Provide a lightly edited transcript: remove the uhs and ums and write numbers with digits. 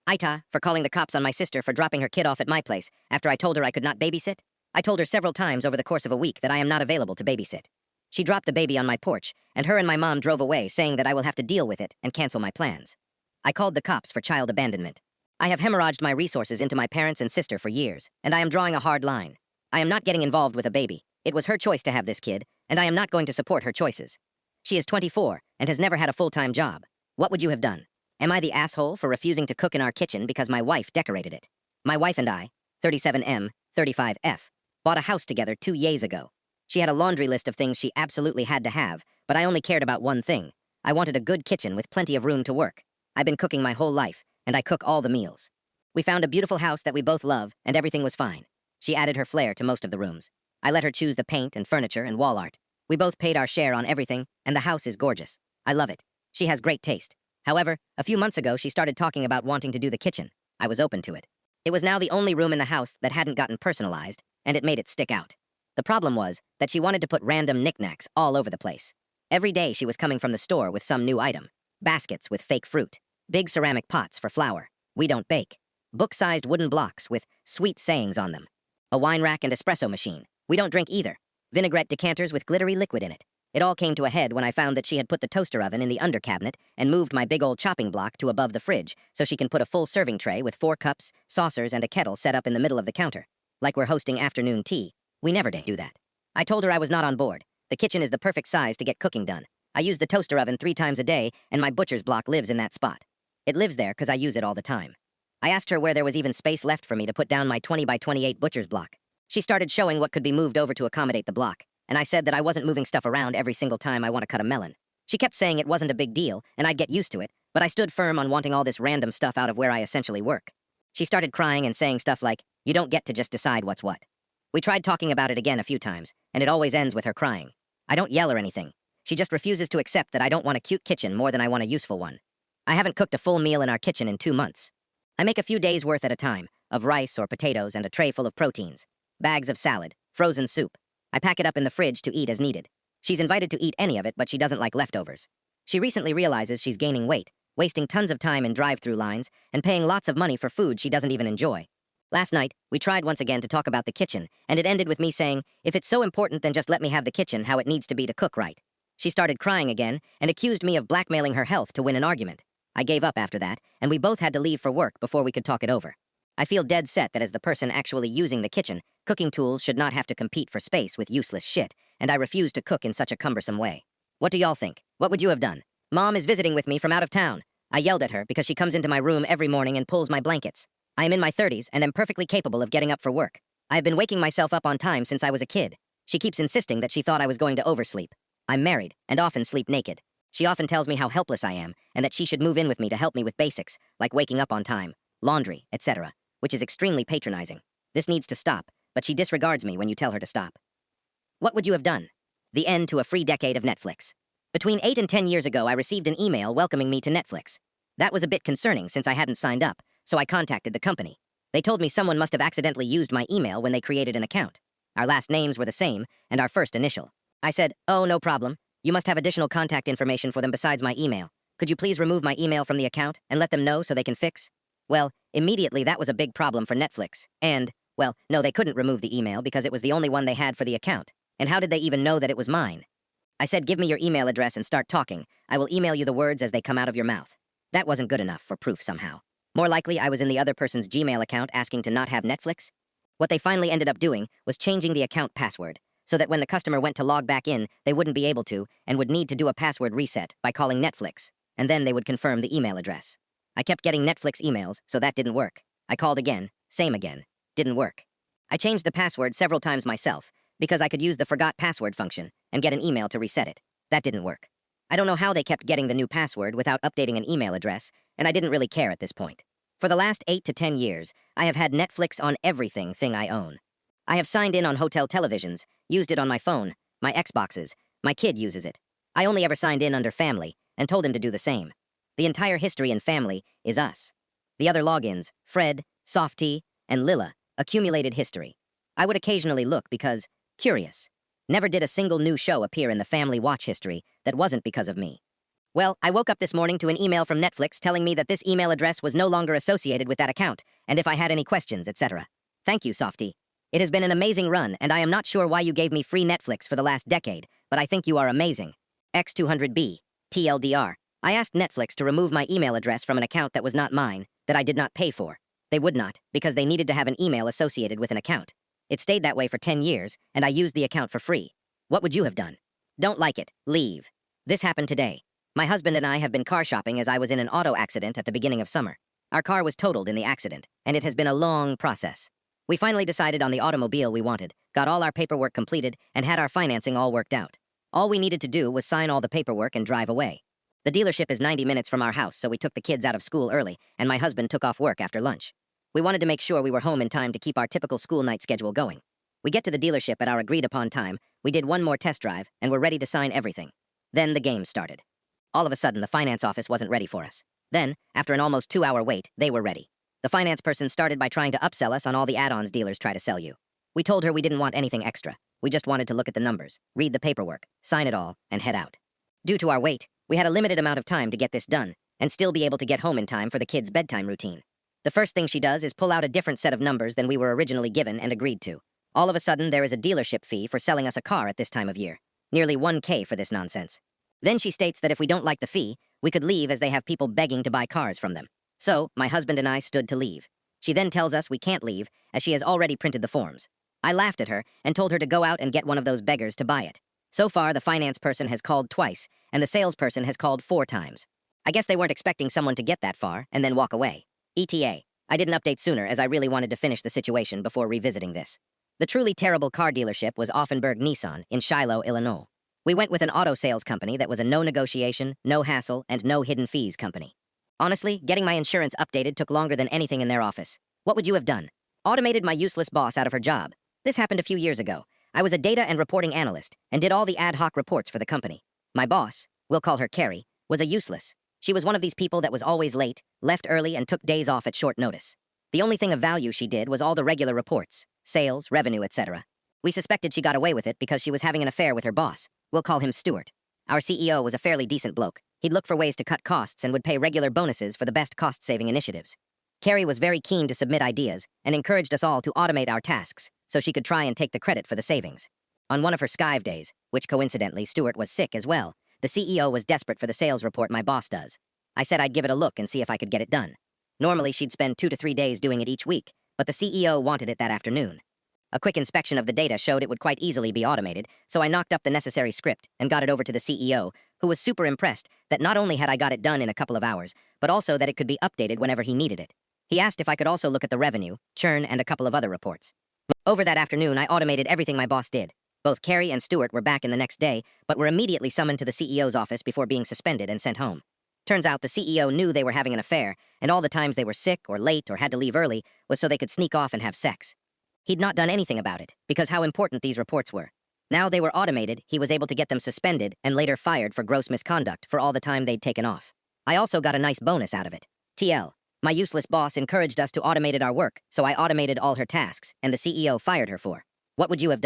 Ita, for calling the cops on my sister for dropping her kid off at my place after I told her I could not babysit. I told her several times over the course of a week that I am not available to babysit. She dropped the baby on my porch, and her and my mom drove away saying that I will have to deal with it and cancel my plans. I called the cops for child abandonment. I have hemorrhaged my resources into my parents and sister for years, and I am drawing a hard line. I am not getting involved with a baby. It was her choice to have this kid, and I am not going to support her choices. She is 24 and has never had a full-time job. What would you have done? Am I the asshole for refusing to cook in our kitchen because my wife decorated it? My wife and I, 37M, 35F, bought a house together 2 years ago. She had a laundry list of things she absolutely had to have, but I only cared about one thing. I wanted a good kitchen with plenty of room to work. I've been cooking my whole life, and I cook all the meals. We found a beautiful house that we both love, and everything was fine. She added her flair to most of the rooms. I let her choose the paint and furniture and wall art. We both paid our share on everything, and the house is gorgeous. I love it. She has great taste. However, a few months ago she started talking about wanting to do the kitchen. I was open to it. It was now the only room in the house that hadn't gotten personalized, and it made it stick out. The problem was that she wanted to put random knickknacks all over the place. Every day she was coming from the store with some new item. Baskets with fake fruit. Big ceramic pots for flour. We don't bake. Book-sized wooden blocks with sweet sayings on them. A wine rack and espresso machine. We don't drink either. Vinaigrette decanters with glittery liquid in it. It all came to a head when I found that she had put the toaster oven in the under cabinet and moved my big old chopping block to above the fridge so she can put a full serving tray with 4 cups, saucers, and a kettle set up in the middle of the counter. Like we're hosting afternoon tea. We never do that. I told her I was not on board. The kitchen is the perfect size to get cooking done. I use the toaster oven 3 times a day, and my butcher's block lives in that spot. It lives there because I use it all the time. I asked her where there was even space left for me to put down my 20 by 28 butcher's block. She started showing what could be moved over to accommodate the block, and I said that I wasn't moving stuff around every single time I want to cut a melon. She kept saying it wasn't a big deal, and I'd get used to it, but I stood firm on wanting all this random stuff out of where I essentially work. She started crying and saying stuff like, "You don't get to just decide what's what." We tried talking about it again a few times, and it always ends with her crying. I don't yell or anything. She just refuses to accept that I don't want a cute kitchen more than I want a useful one. I haven't cooked a full meal in our kitchen in 2 months. I make a few days' worth at a time, of rice or potatoes and a tray full of proteins. Bags of salad, frozen soup. I pack it up in the fridge to eat as needed. She's invited to eat any of it, but she doesn't like leftovers. She recently realizes she's gaining weight, wasting tons of time in drive-through lines, and paying lots of money for food she doesn't even enjoy. Last night, we tried once again to talk about the kitchen, and it ended with me saying, if it's so important then just let me have the kitchen how it needs to be to cook right. She started crying again, and accused me of blackmailing her health to win an argument. I gave up after that, and we both had to leave for work before we could talk it over. I feel dead set that as the person actually using the kitchen, cooking tools should not have to compete for space with useless shit, and I refuse to cook in such a cumbersome way. What do y'all think? What would you have done? Mom is visiting with me from out of town. I yelled at her because she comes into my room every morning and pulls my blankets. I am in my 30s and am perfectly capable of getting up for work. I have been waking myself up on time since I was a kid. She keeps insisting that she thought I was going to oversleep. I'm married and often sleep naked. She often tells me how helpless I am and that she should move in with me to help me with basics, like waking up on time, laundry, etc., which is extremely patronizing. This needs to stop, but she disregards me when you tell her to stop. What would you have done? The end to a free decade of Netflix. Between 8 and 10 years ago, I received an email welcoming me to Netflix. That was a bit concerning since I hadn't signed up, so I contacted the company. They told me someone must have accidentally used my email when they created an account. Our last names were the same, and our first initial. I said, "Oh, no problem. You must have additional contact information for them besides my email. Could you please remove my email from the account and let them know so they can fix?" Well, immediately that was a big problem for Netflix, and, well, no, they couldn't remove the email because it was the only one they had for the account. And how did they even know that it was mine? I said, "Give me your email address and start talking. I will email you the words as they come out of your mouth." That wasn't good enough for proof somehow. More likely, I was in the other person's Gmail account asking to not have Netflix. What they finally ended up doing was changing the account password, so that when the customer went to log back in, they wouldn't be able to, and would need to do a password reset by calling Netflix, and then they would confirm the email address. I kept getting Netflix emails, so that didn't work. I called again, same again, didn't work. I changed the password several times myself, because I could use the forgot password function and get an email to reset it. That didn't work. I don't know how they kept getting the new password without updating an email address, and I didn't really care at this point. For the last 8 to 10 years, I have had Netflix on everything I own. I have signed in on hotel televisions, used it on my phone, my Xboxes, my kid uses it. I only ever signed in under family, and told him to do the same. The entire history in family is us. The other logins, Fred, Softy, and Lila, accumulated history. I would occasionally look because, curious. Never did a single new show appear in the family watch history that wasn't because of me. Well, I woke up this morning to an email from Netflix telling me that this email address was no longer associated with that account, and if I had any questions, etc. Thank you, Softy. It has been an amazing run, and I am not sure why you gave me free Netflix for the last decade, but I think you are amazing. X200B, TLDR. I asked Netflix to remove my email address from an account that was not mine, that I did not pay for. They would not, because they needed to have an email associated with an account. It stayed that way for 10 years, and I used the account for free. What would you have done? Don't like it. Leave. This happened today. My husband and I have been car shopping as I was in an auto accident at the beginning of summer. Our car was totaled in the accident, and it has been a long process. We finally decided on the automobile we wanted, got all our paperwork completed, and had our financing all worked out. All we needed to do was sign all the paperwork and drive away. The dealership is 90 minutes from our house, so we took the kids out of school early, and my husband took off work after lunch. We wanted to make sure we were home in time to keep our typical school night schedule going. We get to the dealership at our agreed-upon time, we did one more test drive, and were ready to sign everything. Then the game started. All of a sudden, the finance office wasn't ready for us. Then, after an almost 2-hour wait, they were ready. The finance person started by trying to upsell us on all the add-ons dealers try to sell you. We told her we didn't want anything extra. We just wanted to look at the numbers, read the paperwork, sign it all, and head out. Due to our wait, we had a limited amount of time to get this done, and still be able to get home in time for the kids' bedtime routine. The first thing she does is pull out a different set of numbers than we were originally given and agreed to. All of a sudden, there is a dealership fee for selling us a car at this time of year. Nearly $1,000 for this nonsense. Then she states that if we don't like the fee, we could leave as they have people begging to buy cars from them. So, my husband and I stood to leave. She then tells us we can't leave, as she has already printed the forms. I laughed at her and told her to go out and get one of those beggars to buy it. So far, the finance person has called twice, and the salesperson has called 4 times. I guess they weren't expecting someone to get that far and then walk away. ETA. I didn't update sooner as I really wanted to finish the situation before revisiting this. The truly terrible car dealership was Offenberg Nissan in Shiloh, Illinois. We went with an auto sales company that was a no negotiation, no hassle, and no hidden fees company. Honestly, getting my insurance updated took longer than anything in their office. What would you have done? Automated my useless boss out of her job. This happened a few years ago. I was a data and reporting analyst and did all the ad hoc reports for the company. My boss, we'll call her Carrie, was a useless. She was one of these people that was always late, left early, and took days off at short notice. The only thing of value she did was all the regular reports, sales, revenue, etc. We suspected she got away with it because she was having an affair with her boss. We'll call him Stuart. Our CEO was a fairly decent bloke. He'd look for ways to cut costs and would pay regular bonuses for the best cost-saving initiatives. Carrie was very keen to submit ideas and encouraged us all to automate our tasks so she could try and take the credit for the savings. On one of her skive days, which coincidentally Stuart was sick as well, the CEO was desperate for the sales report my boss does. I said I'd give it a look and see if I could get it done. Normally she'd spend 2 to 3 days doing it each week, but the CEO wanted it that afternoon. A quick inspection of the data showed it would quite easily be automated, so I knocked up the necessary script and got it over to the CEO, who was super impressed that not only had I got it done in a couple of hours, but also that it could be updated whenever he needed it. He asked if I could also look at the revenue, churn, and a couple of other reports. Over that afternoon, I automated everything my boss did. Both Carrie and Stuart were back in the next day, but were immediately summoned to the CEO's office before being suspended and sent home. Turns out the CEO knew they were having an affair, and all the times they were sick or late or had to leave early was so they could sneak off and have sex. He'd not done anything about it, because how important these reports were. Now they were automated, he was able to get them suspended and later fired for gross misconduct for all the time they'd taken off. I also got a nice bonus out of it. TL. My useless boss encouraged us to automate our work, so I automated all her tasks, and the CEO fired her for. What would you have done?